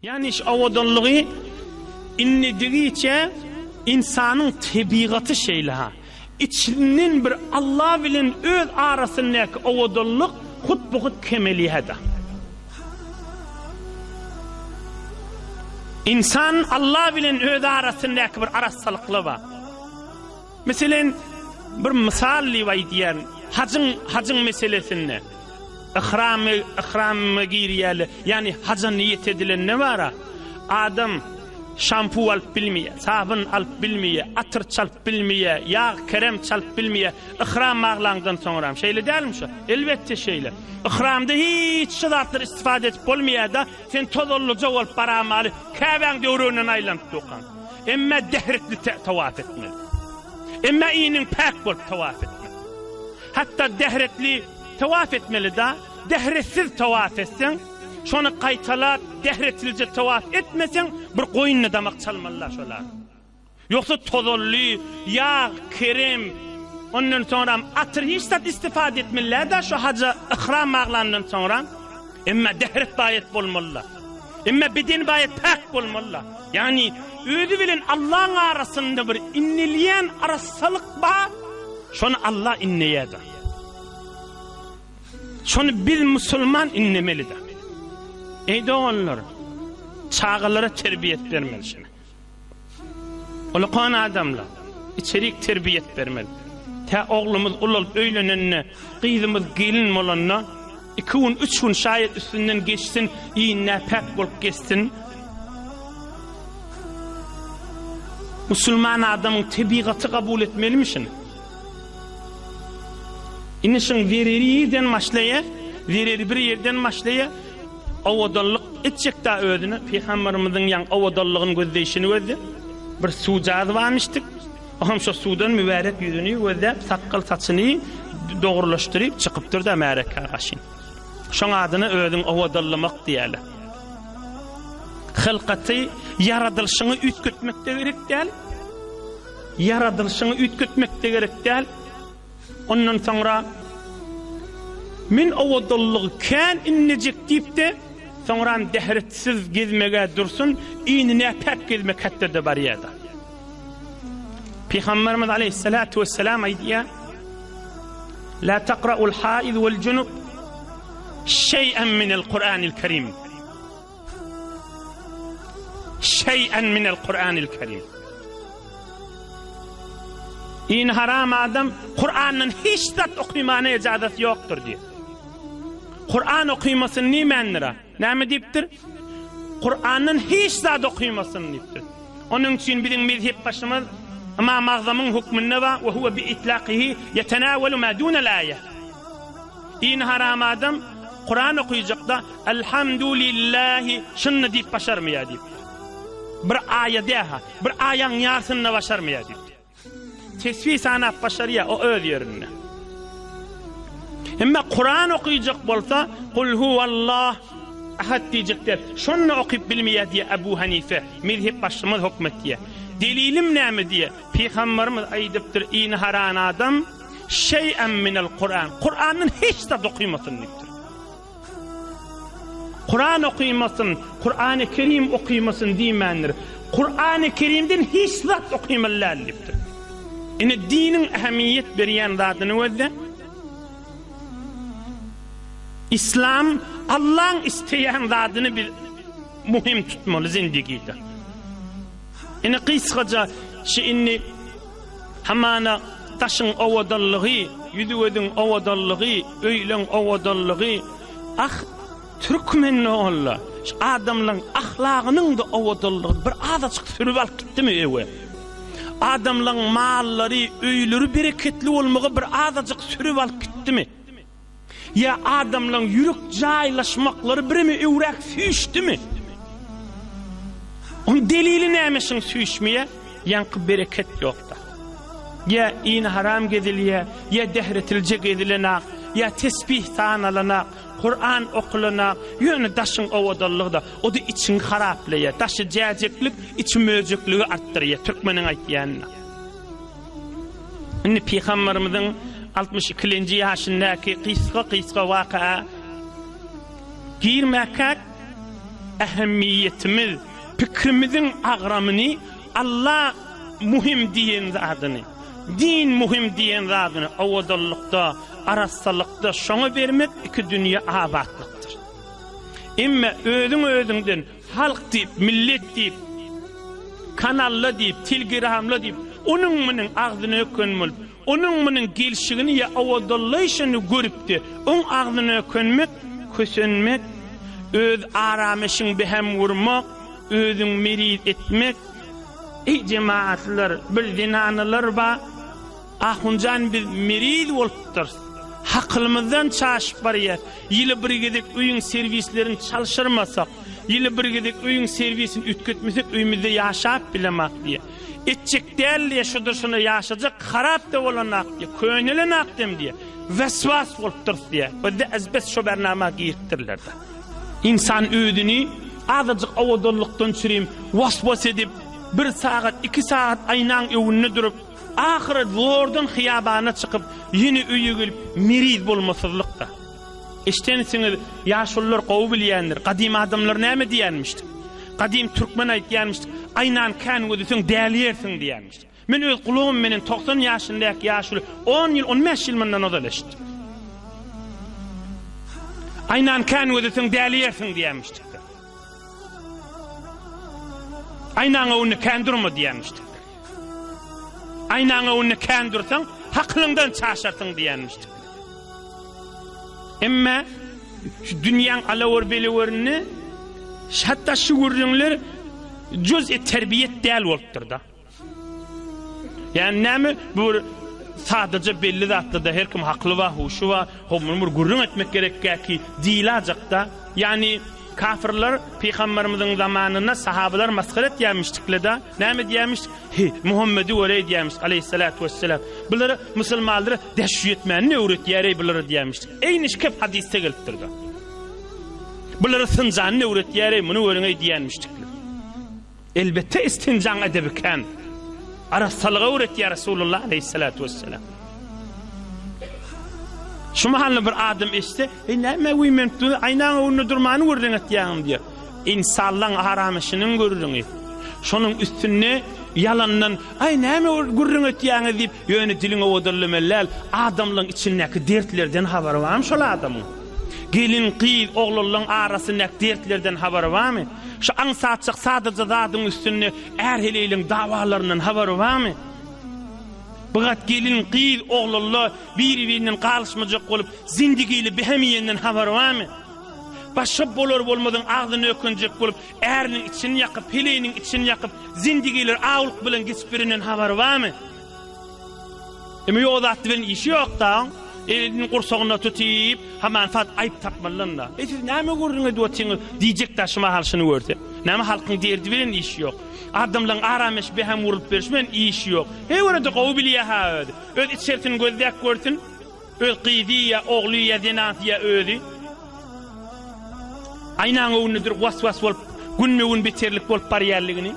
Yani iş avodallığı innediğiçe insanın tabiatı şeyle ha. İçinin bir Allah bilen öz arasındaki avodallık hut kemeliyede. İnsan Allah bilen öz arasındaki bir arasalıklı var. Mesela bir misalli var diyen hacın meselesinde. İhram giriyeli, yani hacca niyet edilen ne var? Adam şampu alıp bilmeye, sabun alıp bilmeye, atır çalıp bilmeye, yağ krem çalıp bilmeye, ihram ağlandan sonra şeyle değil mi şu? Elbette şeyle. İhramda hiç şıdatlar istifade edip olmaya da sen tozolluca olup baramalı, Kabe'nin dövrünün aylanıp dokan. Emme dehretli tavaf etmeli. Emme iyinin pek bolup tavaf etmeli. Hatta dehretli tavaf etmeli da, dehretsiz tavaf etsen, şonu qaytalar, dehretilce tavaf etmesen, bir koyunla damak çalmalılar şolar. Yoksa tozollu, yağ, krem, ondan sonra atır hiç de istifade etmeliler da şu hacı ihram ağlandan sonra, ama dehret bayet bolmalılar. Ama beden bayet pek bolmalılar. Yani ödü bilen Allah'ın arasında bir inniliyen arasalık var, şonu Allah inneyedi. Şunu bir Müslüman inlemelidir. Eydi onlar, çağılara terbiyet vermeli şimdi. Olukan adamla, içerik terbiyet vermeli. Ta oğlumuz olup öylenenine, kızımız gelin olanına, 2 gün, 3 gün şayet üstünden geçsin, iyi nepek bulup geçsin. Müslüman adamın tabiatı kabul etmeli mi şimdi? İnişin vereriden başlaya, verir bir yerden başlaya, avodallık etcek daha ödünü, Peygamberimizin yan avodallığın gözleyişini gözde, bir sucadı varmıştık, aham şu sudan mübarek yüzünü gözde, sakkal saçını doğrulaştırıp çıkıptır da mərek ağaşın. Şun adını ödün avodallamak diyelim. Hılqatı yaradılışını ütkütmekte gerek değil, yaradılışını ütkütmekte gerek değil. Ondan sonra min avodallığı kan innecek deyip de sonra dehretsiz gezmege dursun, iğnine pek gezmek hatta da bariyada. Peygamberimiz aleyhissalatu vesselam aydiya la taqra'ul haid vel junub şey'en minel Kur'anil Kerim. Şey'en minel Kur'anil Kerim. İn haram adam Kur'an'ın hiç de okuymanı icazeti yoktur diyor. Kur'an okuymasın ne menlira? Ne mi deyiptir? Kur'an'ın hiç de okuymasın deyiptir. Onun için bizim mezhep başımız ama mağzamın hükmünde var ve huve bi itlaqihi yetenavelu ma dunel ayet. İn haram adam Kur'an okuyacak da elhamdülillahi şunu deyip başarmaya deyip. Bir ayet daha, bir ayağın yarısını başarmaya deyip. Tesbih sanat başarıya o öz yerine. Ama Kur'an okuyacak bolsa kul huvallah ahad diyecekler. Şunu okuyup bilmeye diye Ebu Hanife mezhep başımız hükmet diye. Delilim ne mi diye Peygamberimiz aydıptır in haran adam şey'en minel Kur'an. Kur'an'ın hiç de okuymasın deyiptir. Kur'an okuymasın, Kur'an-ı Kerim okuymasın diyemendir. Kur'an-ı Kerim'den hiç de okuymalılar deyiptir. Yani dinin ehemmiyet beriyen zadını vezde İslam Allah'ın isteyen zadını bir muhim tutmalı zindagide. Yani kısaca şeyini hamana taşın avodallığı, yüzüvedin avodallığı, öylen avodallığı, Türkmen ne olla? Adamların ahlakının da avodallığı bir azıcık sürüp alıp gitti mi eve? Adamların malları, öyleri bereketli olmağı bir azıcık sürüp alıp gitti mi? Ya adamların yürük caylaşmakları bir mi övrek süyüştü mi? Onun delili neymişsin süyüşmeye? Yankı bereket yok da. Ya iğne haram gediliye, ya dehretilce gedilene, ya tesbih tanalana, Kur'an okulana, yönü daşın avodallığı da, o da için haraplaya, daşı caceklik, için mözcüklüğü arttırıyor, Türkmenin aytyanına. Şimdi Peygamberimizin 62. yaşındaki kıyska vaka girmekak ehemmiyetimiz, fikrimizin agramını, Allah muhim diyen zadyny, din muhim diyen zadyny awdallıkda, arassalıkda şoňa bermek iki dünya abatlyktır. Imme özüňden halk diýip, millet diýip, kanalla diýip, tilgiramla diýip, onuň menen agdyny ökönmül, onuň menen gelşigini ya awdallaýşyny görüpdi, oň agdyny ökönmek, kösenmek, öz arameşiň behem vurmak, özüň merid etmek. Ey cemaatlar, bilginanylar ba, ahunjan biz merid bolupdyr. Haklymyzdan çaşyp barýar. Ýyly bir gezek öýüň serwislerini çalşyrmasak, ýyly bir gezek öýüň serwisini ütketmesek öýümizde ýaşap bilemek diýe. Etjek däl ýaşadyr şunu ýaşajak, harap da bolanak diýe, köňelenak dem diýe. Veswas bolupdyr diýe. Bäde azbet şo bernama giýirtirlerdi. İnsan öýdüni azyjyk awdallykdan çyryp, waswas edip 1 saat, 2 saat aynaň öwünde durup, ahire zordan hiyabana çıkıp yeni öýe gelip merid bolmasızlykda. Eştensiňiz ýaşullar gowy bilýändir. Gadim adamlar näme diýänmişdi? Gadim türkmen aýtýanmışdy. Aynan kan ödüsüň dälýärsiň diýänmişdi. Men öz gulagym menen 90 ýaşyndaky ýaşuly 10 ýyl 15 ýyl menden ozalaşdy. Aynan kan ödüsüň dälýärsiň diýänmişdi. Aynan onu kandurma diýenmişdi. Aynan onu kandursan haklyňdan çaşarsyň diýenmişdi. Emma şu dünýäň alawar belewerini hatta şu görüňler cüz-i terbiyet däl bolupdyr da. Yani näme bu sadece belli zatda her kim hakly we huşy we homur gurrun etmek gerek ki diýilajak da. Yani kafirler Peygamberimiziň zamanyna sahabalar maskara etýärmişdikler da. Näme diýärmişdik? Muhammedi öre diýärmiş aleyhissalatu vesselam. Bular musulmanlara däşýetmeni öwretýäri bular diýärmişdik. Eýni şep hadisde gelipdir da. Bular sınjany öwretýäri muny öreňe diýärmişdik. Elbette istinjan edebi kan. Arassalyga öwretýär Rasulullah aleyhissalatu vesselam. Şu mahalda bir adam işte, näme güýmenipdi, aynaň öňünde durmany gördiň etýäňim diýer. İnsanlaryň haramışynyň gördiňi. Şonuň üstüne yalandan, ay näme gördiň etýäňi diýip, ýöne diliň owdurlymeler, adamlaryň içindäki dertlerden habar barmy şol adamyň? Gelin qiz oglanlaryň arasyndaky dertlerden habar barmy? Şu aňsatçyk sadece zadyň üstüne är heleliň dawalaryndan habar barmy? Bugat gelin qiz oglanlar bir-birinden galyşmajak bolup zindigiyle behemiyenden habar barmy? Başa bolar bolmadan agdyny ökünjek bolup ärniň içini ýakyp, heleniň içini ýakyp zindigiler awlyk bilen geçip birinden habar barmy? Emi ýok zat bilen işi ýok da. Elini kursagyna tutyp, haman fat aýp tapmalyna. Siz näme gördiňiz diýetiňiz, diýjek taşıma halşyny gördi. Näme halkyň derdi bilen işi ýok. Adamlaryň arameş behem urup berişmen işi ýok. Hewrede gowy bilýär. Öz içertini gözläp görsün. Öz qiýdiýa, oglyýa, denatiýa özi. Aynaň öňünde waswas bolup, günmegün beterlik bolup barýarlygini.